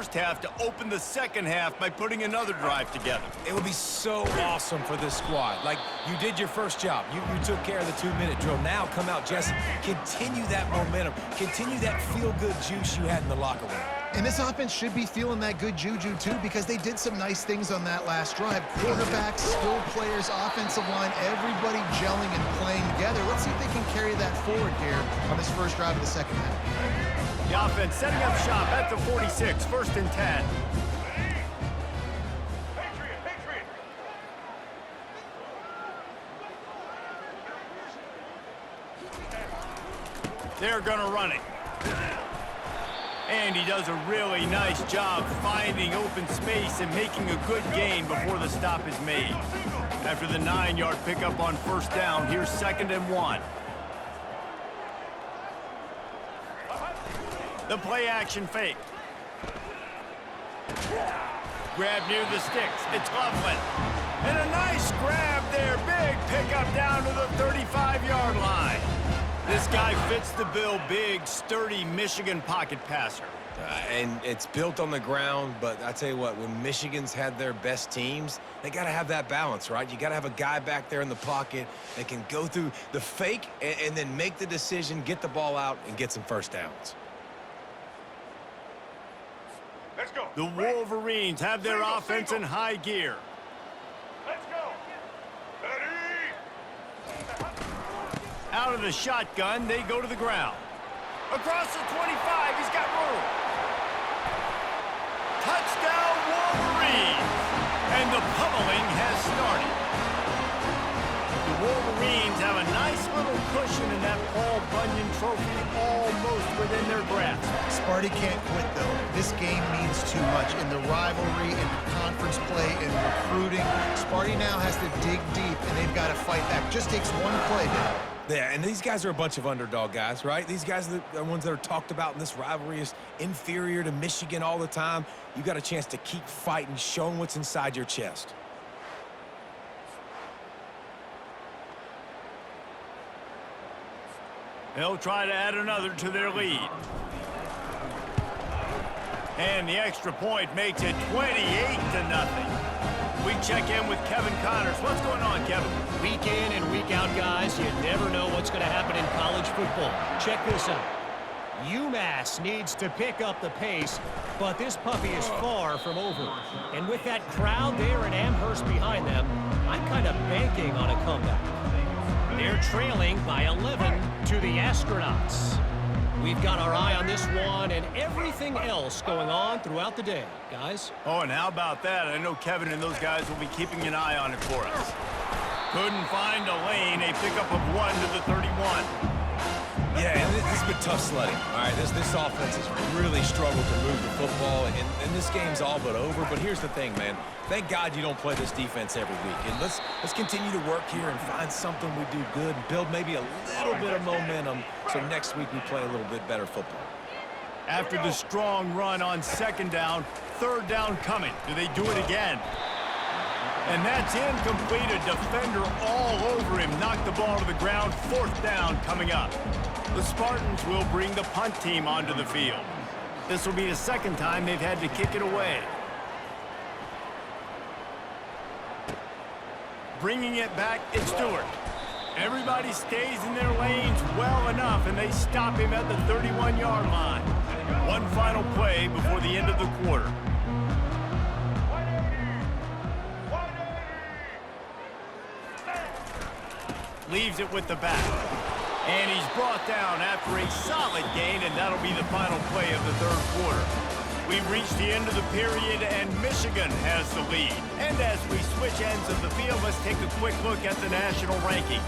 first half to open the second half by putting another drive together. It would be so awesome for this squad. Like, you did your first job. You took care of the 2-minute drill. Now come out, Jesse. Continue that momentum. Continue that feel-good juice you had in the locker room. And this offense should be feeling that good juju, too, because they did some nice things on that last drive. Quarterbacks, skill players, offensive line, everybody gelling and playing together. Let's see if they can carry that forward here on this first drive of the second half. The offense setting up shop at the 46, 1st and 10. They're going to run it. And he does a really nice job finding open space and making a good gain before the stop is made. After the 9-yard pickup on 1st down, here's 2nd and 1. The play action fake. Grab near the sticks. It's Loveland. And a nice grab there. Big pickup down to the 35-yard line. This guy fits the bill. Big, sturdy Michigan pocket passer. And it's built on the ground, but I tell you what, when Michigan's had their best teams, they got to have that balance, right? You got to have a guy back there in the pocket that can go through the fake and then make the decision, get the ball out, and get some first downs. Let's go. The Wolverines have their offense in high gear. Let's go. Out of the shotgun, they go to the ground. Across the 25, he's got room. Touchdown, Wolverines! And the pummeling has started. The Wolverines have a nice little cushion in that Paul Bunyan trophy almost within their grasp. Sparty can't quit, though. This game means too much in the rivalry, in the conference play, in recruiting. Sparty now has to dig deep, and they've got to fight back. Just takes one play, Dave. Yeah, and these guys are a bunch of underdog guys, right? These guys are the ones that are talked about in this rivalry as inferior to Michigan all the time. You got a chance to keep fighting, showing what's inside your chest. They'll try to add another to their lead. And the extra point makes it 28-0. We check in with Kevin Connors. What's going on, Kevin? Week in and week out, guys, you never know what's going to happen in college football. Check this out. UMass needs to pick up the pace, but this puppy is far from over. And with that crowd there in Amherst behind them, I'm kind of banking on a comeback. They're trailing by 11 to the Astronauts. We've got our eye on this one and everything else going on throughout the day, guys. Oh, and how about that? I know Kevin and those guys will be keeping an eye on it for us. Couldn't find a lane. A pickup of 1 to the 31. Yeah, and this has been tough sledding. All right, this offense has really struggled to move the football, and this game's all but over. But here's the thing, man. Thank God you don't play this defense every week. And let's continue to work here and find something we do good and build maybe a little bit of momentum so next week we play a little bit better football. After the strong run on 2nd down, 3rd down coming. Do they do it again? And that's incomplete. A defender all over him. Knocked the ball to the ground. 4th down coming up. The Spartans will bring the punt team onto the field. This will be the 2nd time they've had to kick it away. Bringing it back, it's Stewart. Everybody stays in their lanes well enough, and they stop him at the 31-yard line. One final play before the end of the quarter. Leaves it with the back. And he's brought down after a solid gain, and that'll be the final play of the 3rd quarter. We've reached the end of the period, and Michigan has the lead. And as we switch ends of the field, let's take a quick look at the national rankings.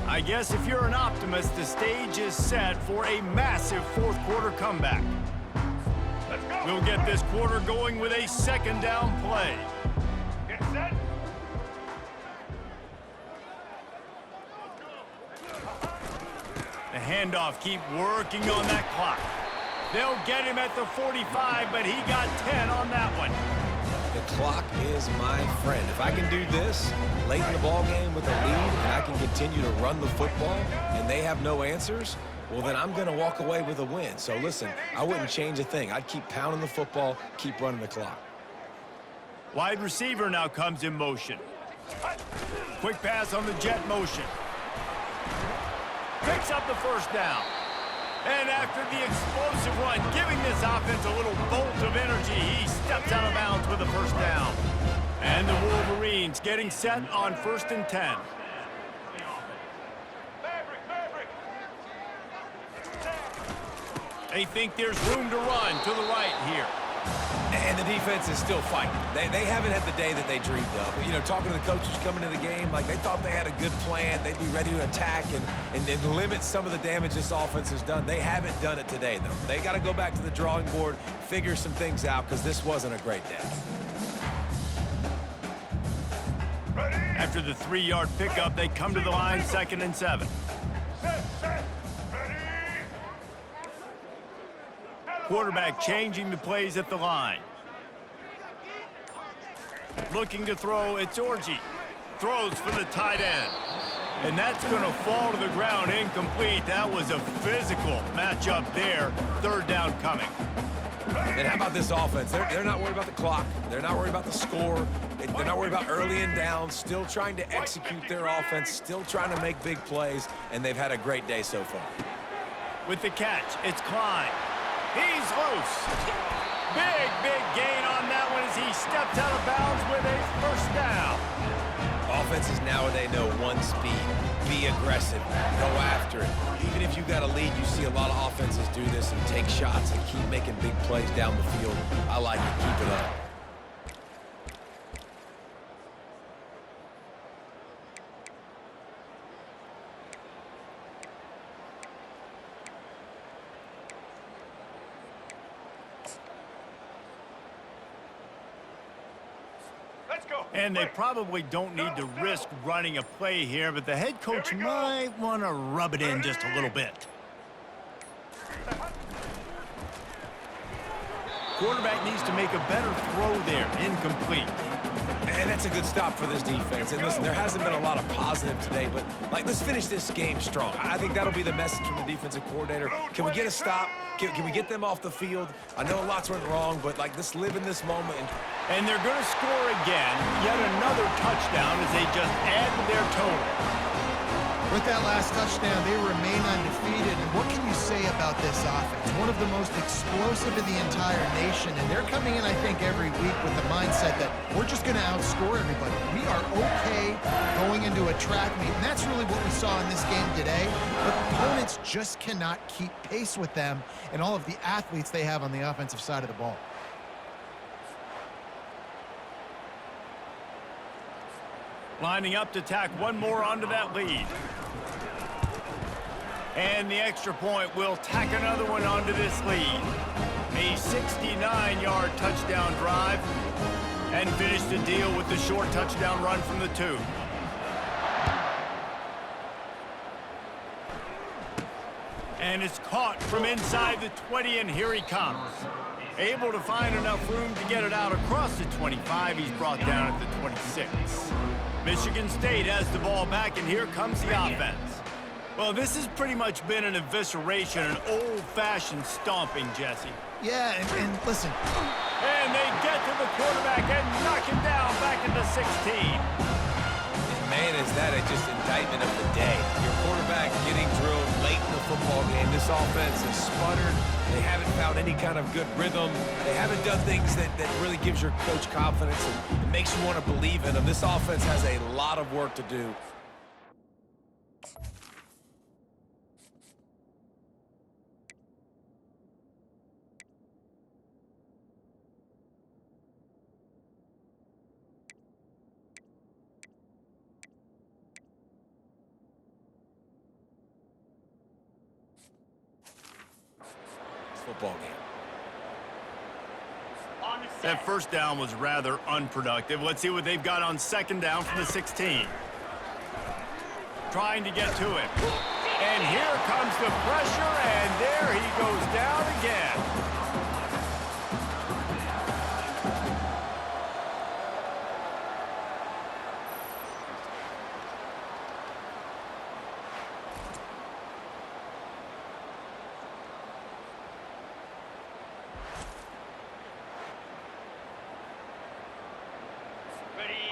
I guess if you're an optimist, the stage is set for a massive 4th quarter comeback. Let's go. We'll get this quarter going with a 2nd down play. Get set. The handoff, keep working on that clock. They'll get him at the 45, but he got 10 on that one. The clock is my friend. If I can do this late in the ball game with a lead and I can continue to run the football and they have no answers, well, then I'm going to walk away with a win. So listen, I wouldn't change a thing. I'd keep pounding the football, keep running the clock. Wide receiver now comes in motion. Quick pass on the jet motion. Picks up the first down. And after the explosive run, giving this offense a little bolt of energy, he steps out of bounds with a first down. And the Wolverines getting set on 1st and 10. They think there's room to run to the right here. And the defense is still fighting. They haven't had the day that they dreamed of. You know, talking to the coaches coming into the game, like they thought they had a good plan. They'd be ready to attack and limit some of the damage this offense has done. They haven't done it today, though. They got to go back to the drawing board, figure some things out, because this wasn't a great day. After the 3-yard pickup, they come to the line, 2nd and 7. Quarterback changing the plays at the line. Looking to throw, it's Orji. Throws for the tight end. And that's going to fall to the ground incomplete. That was a physical matchup there. 3rd down coming. And how about this offense? They're not worried about the clock. They're not worried about the score. They're not worried about early and down. Still trying to execute their offense. Still trying to make big plays. And they've had a great day so far. With the catch, it's Klein. He's loose. Big gain on that one as he stepped out of bounds with a first down. Offenses nowadays know one speed. Be aggressive. Go after it. Even if you got a lead, you see a lot of offenses do this and take shots and keep making big plays down the field. I like it. Keep it up. And they probably don't need to risk running a play here, but the head coach might want to rub it in just a little bit. Quarterback needs to make a better throw there. Incomplete. And that's a good stop for this defense. And listen, there hasn't been a lot of positive today, but let's finish this game strong. I think that'll be the message from the defensive coordinator. Can we get a stop? Can we get them off the field? I know lots went wrong, but let's live in this moment. And they're going to score again. Yet another touchdown as they just add to their total. With that last touchdown, they remain undefeated. And what can you say about this offense? One of the most explosive in the entire nation. And they're coming in, I think, every week with the mindset that we're just going to outscore everybody. We are okay going into a track meet. And that's really what we saw in this game today. But opponents just cannot keep pace with them and all of the athletes they have on the offensive side of the ball. Lining up to tack one more onto that lead. And the extra point will tack another one onto this lead. A 69-yard touchdown drive. And finish the deal with the short touchdown run from the 2. And it's caught from inside the 20, and here he comes. Able to find enough room to get it out across the 25. He's brought down at the 26. Michigan State has the ball back, and here comes the offense. Well, this has pretty much been an evisceration, an old-fashioned stomping, Jesse. Yeah, and listen. And they get to the quarterback and knock him down back into 16. Man, is that just indictment of the day. Your quarterback getting drilled late in the football game. This offense has sputtered. They haven't found any kind of good rhythm. They haven't done things that really gives your coach confidence and makes you want to believe in them. This offense has a lot of work to do. Football game. That first down was rather unproductive. Let's see what they've got on 2nd down from the 16. Trying to get to it. And here comes the pressure, and there he goes down again.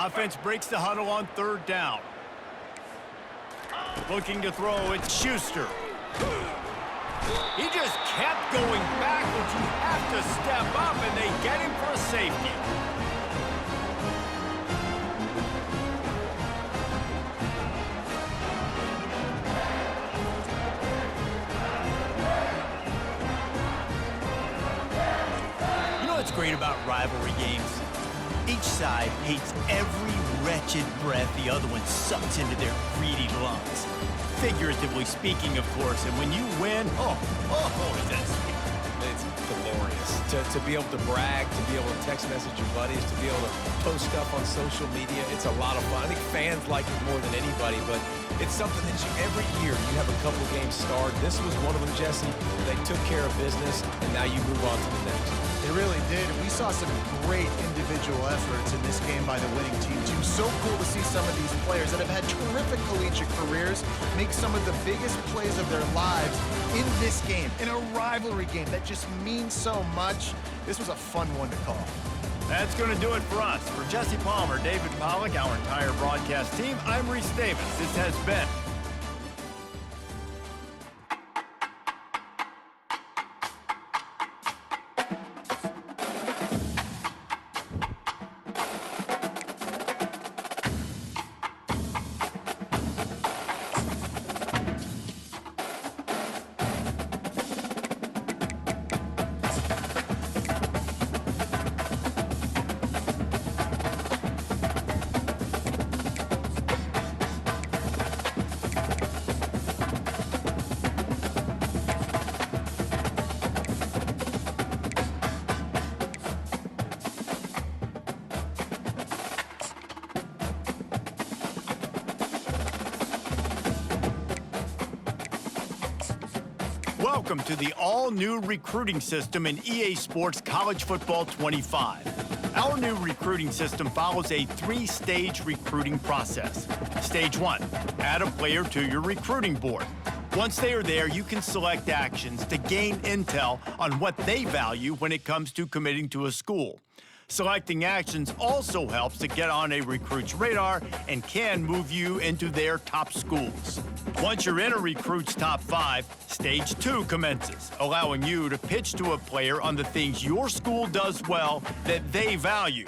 Offense breaks the huddle on 3rd down. Looking to throw, it's Schuster. He just kept going backwards. You have to step up, and they get him for a safety. You know what's great about rivalry games? Each side hates every wretched breath the other one sucks into their greedy lungs. Figuratively speaking, of course, and when you win, is that sweet. It's glorious. To be able to brag, to be able to text message your buddies, to be able to post stuff on social media, it's a lot of fun. I think fans like it more than anybody, but it's something that every year you have a couple games start. This was one of them, Jesse. They took care of business, and now you move on to the next. They really did. We saw some great individual efforts in this game by the winning team, too. So cool to see some of these players that have had terrific collegiate careers make some of the biggest plays of their lives in this game, in a rivalry game that just means so much. This was a fun one to call. That's going to do it for us. For Jesse Palmer, David Pollack, our entire broadcast team, I'm Reese Davis. This has been Welcome to the all-new recruiting system in EA Sports College Football 25. Our new recruiting system follows a 3-stage recruiting process. Stage 1, add a player to your recruiting board. Once they are there, you can select actions to gain intel on what they value when it comes to committing to a school. Selecting actions also helps to get on a recruit's radar and can move you into their top schools. Once you're in a recruit's top 5, Stage 2 commences, allowing you to pitch to a player on the things your school does well that they value.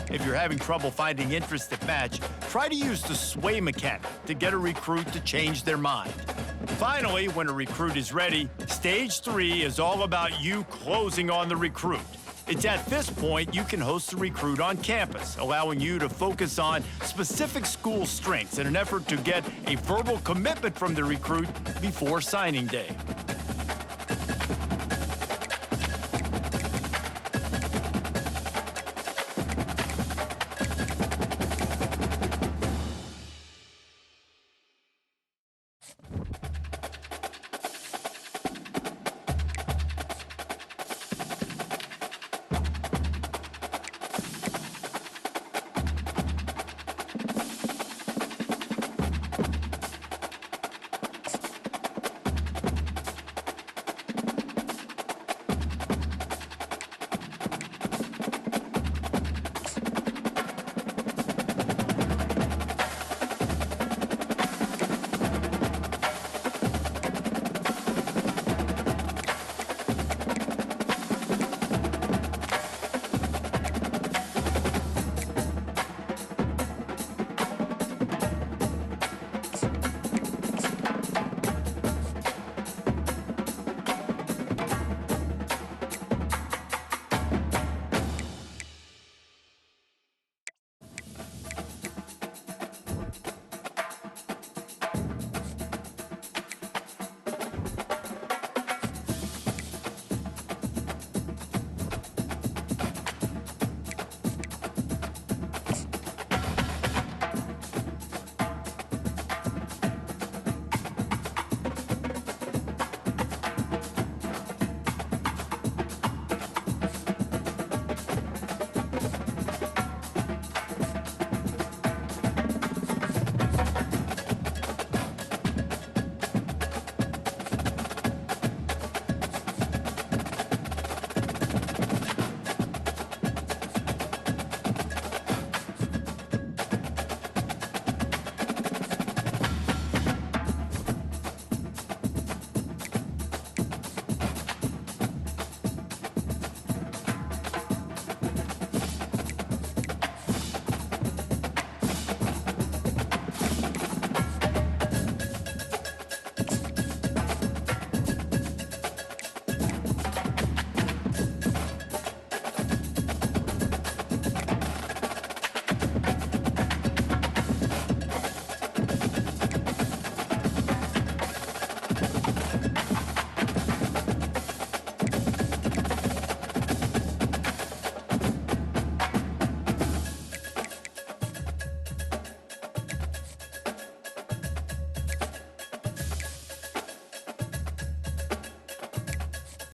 If you're having trouble finding interests that match, try to use the sway mechanic to get a recruit to change their mind. Finally, when a recruit is ready, Stage 3 is all about you closing on the recruit. It's at this point you can host the recruit on campus, allowing you to focus on specific school strengths in an effort to get a verbal commitment from the recruit before signing day.